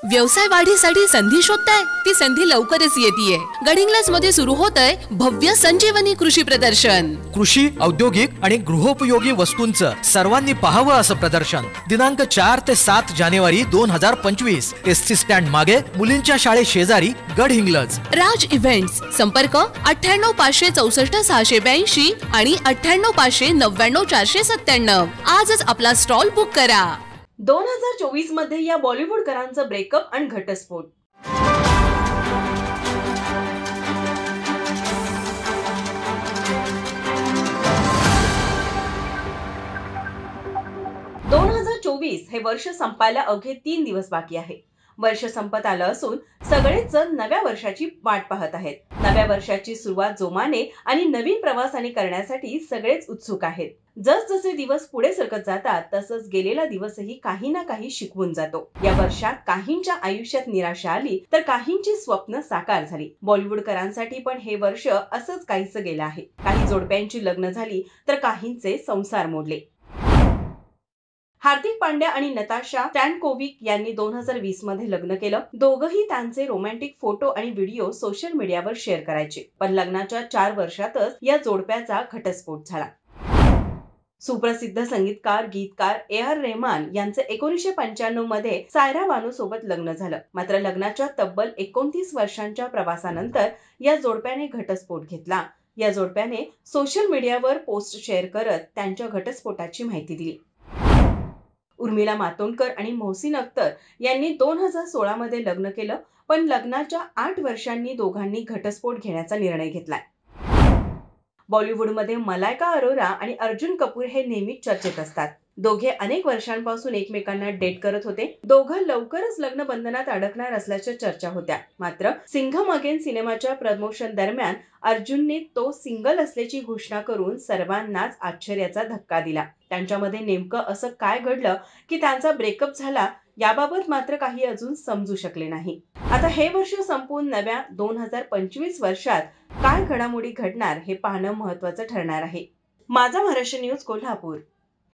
व्यवसाय वाढीसाठी संधी शोधताय? ती संधी लवकरच येतीये. गडिंग्लज मध्ये सुरू होतंय भव्य संजीवनी कृषी प्रदर्शन. कृषी, औद्योगिक आणि गृहोपयोगी वस्तूंचं सर्वांनी पाहावं असं प्रदर्शन दिनांक 4 ते 7 जानेवारी 2025 एसटी स्टँड मागे मुलींच्या शाळे शेजारी गडहिंग्लज. राज इव्हेंट्स. संपर्क 98 564 682 आणि 98 599 497. आजच आपला स्टॉल बुक करा. 2024 मध्ये या बॉलिवूडकरांचं ब्रेकअप आणि घटस्फोट. हे वर्ष संपायला अवघे 3 दिवस बाकी आहे. वर्ष संपत आलं असून सगळेच जण नव्या वर्षाची वाट पाहत आहेत. नव्या वर्षाची सुरुवात जोमाने आणि नवीन प्रवासाने करण्यासाठी सगळेच उत्सुक आहेत. जसजसे दिवस पुढे सरकत जातात तसंच गेलेला दिवसही काही ना काही शिकवून जातो. या वर्षात काहींच्या आयुष्यात निराशा आली तर काहींची स्वप्न साकार झाली. बॉलिवूडकरांसाठी पण हे वर्ष असंच काहीसं गेलं आहे. काही जोडप्यांची लग्न झाली तर काहींचे संसार मोडले. हार्दिक पांड्या आणि नताशा स्टॅनकोव्हिक यांनी 2020 मध्ये लग्न केलं. दोघंही त्यांचे रोमॅन्टिक फोटो आणि व्हिडिओ सोशल मीडियावर शेअर करायचे. पण लग्नाच्या 4 वर्षातच या जोडप्याचा घटस्फोट झाला. सुप्रसिद्ध संगीतकार, गीतकार ए.आर. रेहमान यांचे 1995 मध्ये सायरा बानू सोबत लग्न झालं. मात्र लग्नाच्या तब्बल 29 वर्षांच्या प्रवासानंतर या जोडप्याने घटस्फोट घेतला. या जोडप्याने सोशल मीडियावर पोस्ट शेअर करत त्यांच्या घटस्फोटाची माहिती दिली. उर्मिला मातोंडकर आणि मोहसिन अख्तर यांनी 2016 मध्ये लग्न केलं. पण लग्नाच्या 8 वर्षांनी दोघांनी घटस्फोट घेण्याचा निर्णय घेतलाय. बॉलिवूडमध्ये मलायका अरोरा आणि अर्जुन कपूर हे नेहमीच चर्चेत असतात. दोघे अनेक वर्षांपासून एकमेकांना डेट करत होते. दोघं लवकरच लग्न बंधनात अडकणार असल्याच्या चर्चा होत्या. मात्र सिंघम अगेन सिनेमाच्या प्रमोशन दरम्यान अर्जुनने तो सिंगल असल्याची घोषणा करून सर्वांनाच आश्चर्याचा धक्का दिला. त्यांच्यामध्ये नेमकं असं काय घडलं की त्यांचा ब्रेकअप झाला याबाबत मात्र काही अजून समजू शकले नाही. आता हे वर्ष संपून नव्या 2025 वर्षात काय घडामोडी घडणार हे पाहणं महत्त्वाचं ठरणार आहे. माझा महाराष्ट्र न्यूज कोल्हापूर.